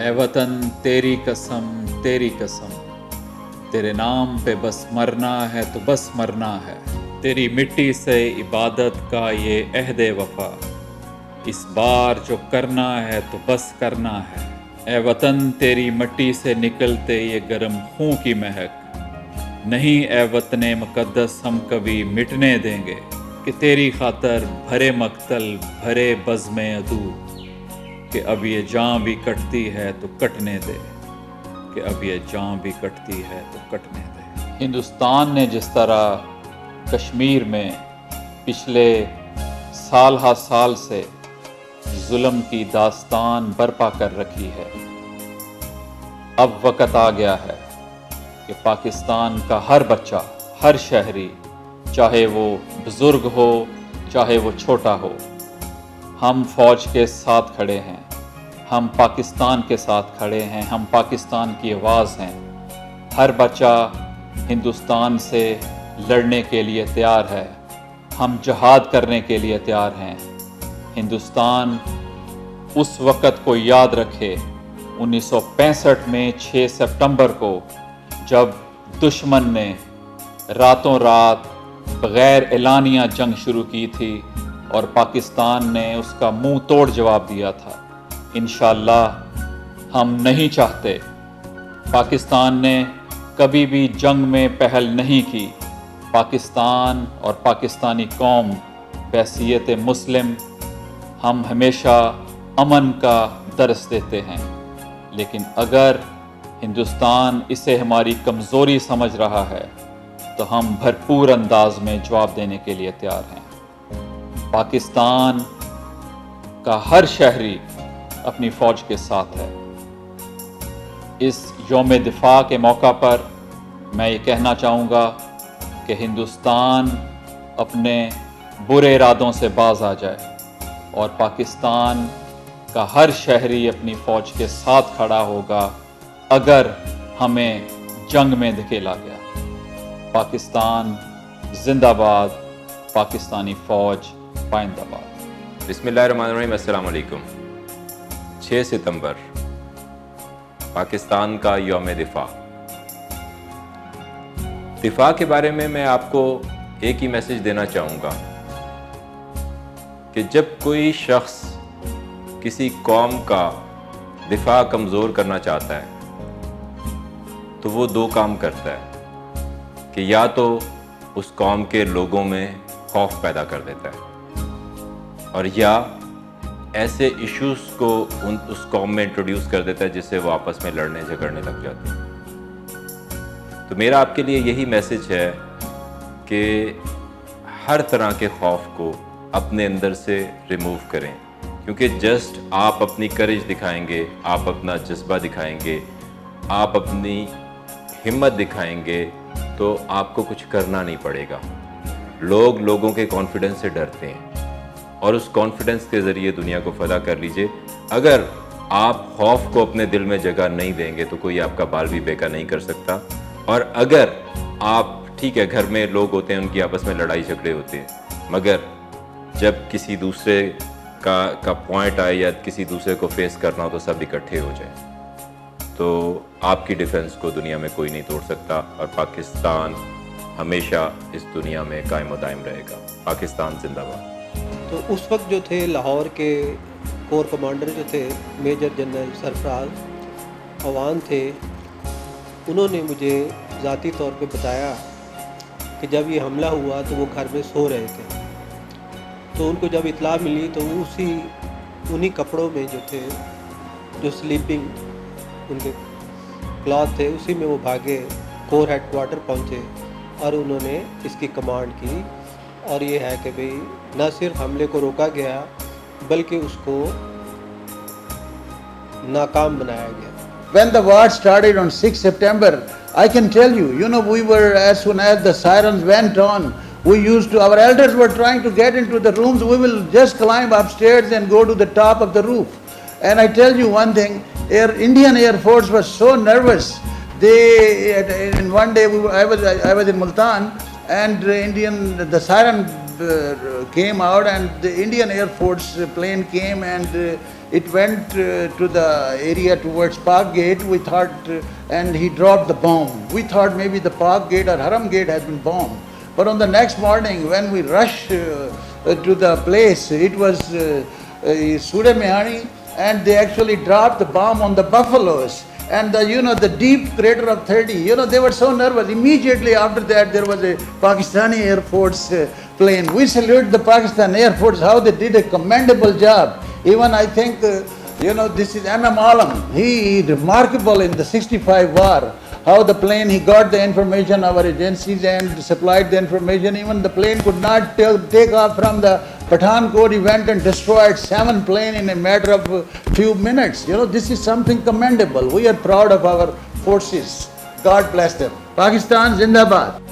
اے وطن تیری قسم تیرے نام پہ بس مرنا ہے تو بس مرنا ہے، تیری مٹی سے عبادت کا یہ عہد وفا، اس بار جو کرنا ہے تو بس کرنا ہے۔ اے وطن تیری مٹی سے نکلتے یہ گرم خون کی مہک، نہیں اے وطن مقدس ہم کبھی مٹنے دیں گے، کہ تیری خاطر بھرے مقتل بھرے بزم عدو، کہ اب یہ جان بھی کٹتی ہے تو کٹنے دے، کہ اب یہ جان بھی کٹتی ہے تو کٹنے دے۔ ہندوستان نے جس طرح کشمیر میں پچھلے سال ہا سال سے ظلم کی داستان برپا کر رکھی ہے، اب وقت آ گیا ہے کہ پاکستان کا ہر بچہ، ہر شہری، چاہے وہ بزرگ ہو چاہے وہ چھوٹا ہو، ہم فوج کے ساتھ کھڑے ہیں، ہم پاکستان کے ساتھ کھڑے ہیں، ہم پاکستان کی آواز ہیں۔ ہر بچہ ہندوستان سے لڑنے کے لیے تیار ہے، ہم جہاد کرنے کے لیے تیار ہیں۔ ہندوستان اس وقت کو یاد رکھے 1965 میں 6 سپتمبر کو، جب دشمن نے راتوں رات بغیر اعلانیہ جنگ شروع کی تھی اور پاکستان نے اس کا منہ توڑ جواب دیا تھا۔ انشاءاللہ ہم نہیں چاہتے، پاکستان نے کبھی بھی جنگ میں پہل نہیں کی۔ پاکستان اور پاکستانی قوم بحیثیت مسلم ہم ہمیشہ امن کا درس دیتے ہیں، لیکن اگر ہندوستان اسے ہماری کمزوری سمجھ رہا ہے تو ہم بھرپور انداز میں جواب دینے کے لیے تیار ہیں۔ پاکستان کا ہر شہری اپنی فوج کے ساتھ ہے۔ اس یوم دفاع کے موقع پر میں یہ کہنا چاہوں گا کہ ہندوستان اپنے برے ارادوں سے باز آ جائے اور پاکستان کا ہر شہری اپنی فوج کے ساتھ کھڑا ہوگا اگر ہمیں جنگ میں دھکیلا گیا۔ پاکستان زندہ باد، پاکستانی فوج پائندہ باد۔ بسم اللہ الرحمن الرحیم۔ السلام علیکم۔ 6 ستمبر پاکستان کا یوم دفاع۔ دفاع کے بارے میں آپ کو ایک ہی میسج دینا چاہوں گا کہ جب کوئی شخص کسی قوم کا دفاع کمزور کرنا چاہتا ہے تو وہ 2 کام کرتا ہے، کہ یا تو اس قوم کے لوگوں میں خوف پیدا کر دیتا ہے، اور یا ایسے ایشوز کو اس قوم میں انٹروڈیوس کر دیتا ہے جس سے وہ آپس میں لڑنے جھگڑنے لگ جاتے ہیں۔ تو میرا آپ کے لیے یہی میسج ہے کہ ہر طرح کے خوف کو اپنے اندر سے ریموو کریں، کیونکہ جسٹ آپ اپنی کریج دکھائیں گے، آپ اپنا جذبہ دکھائیں گے، آپ اپنی ہمت دکھائیں گے تو آپ کو کچھ کرنا نہیں پڑے گا۔ لوگ لوگوں کے کانفیڈنس سے ڈرتے ہیں، اور اس کانفیڈنس کے ذریعے دنیا کو فتح کر لیجئے۔ اگر آپ خوف کو اپنے دل میں جگہ نہیں دیں گے تو کوئی آپ کا بال بھی بیکا نہیں کر سکتا۔ اور اگر آپ، ٹھیک ہے گھر میں لوگ ہوتے ہیں، ان کی آپس میں لڑائی جھگڑے ہوتے ہیں، مگر جب کسی دوسرے کا پوائنٹ آئے یا کسی دوسرے کو فیس کرنا ہو تو سب اکٹھے ہو جائیں، تو آپ کی ڈیفنس کو دنیا میں کوئی نہیں توڑ سکتا، اور پاکستان ہمیشہ اس دنیا میں قائم و دائم رہے گا۔ پاکستان زندہ باد۔ تو اس وقت جو تھے لاہور کے کور کمانڈر جو تھے میجر جنرل سرفراز عوان تھے، انہوں نے مجھے ذاتی طور پہ بتایا کہ جب یہ حملہ ہوا تو وہ گھر میں سو رہے تھے، تو ان کو جب اطلاع ملی تو وہ انہی کپڑوں میں جو تھے، جو سلیپنگ ان کے کلاتھ تھے، اسی میں وہ بھاگے کور ہیڈ کوارٹر پہنچے اور انہوں نے اس کی کمانڈ کی۔ اور یہ ہے کہ بھئی نہ صرف حملے کو روکا گیا بلکہ اس کو ناکام بنایا گیا۔ When the war started on 6 September, I can tell you, we were, as soon as the sirens went on, our elders were trying to get into the rooms. We will just climb upstairs and go to the top of the roof. And I tell you one thing, Indian Air Force was so nervous. And one day I was in Multan, and the siren came out, and the Indian Air Force plane came and it went to the area towards Park Gate. We thought, and he dropped the bomb. We thought maybe the Park Gate or Haram Gate has been bombed. But on the next morning, when we rushed to the place, it was Surya Mehani, and they actually dropped the bomb on the buffaloes. And the deep crater of 30, they were so nervous. Immediately after that, there was a Pakistani Air Force plane. We salute the Pakistan Air Force, how they did a commendable job. Even I think, this is M.M. Alam. He remarkable in the 65 war. How the plane, he got the information, our agencies, and supplied the information. Even the plane could not take off from the Pathankot. He went and destroyed 7 planes in a matter of few minutes. This is something commendable. We are proud of our forces. God bless them. Pakistan Zindabad.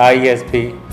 ISP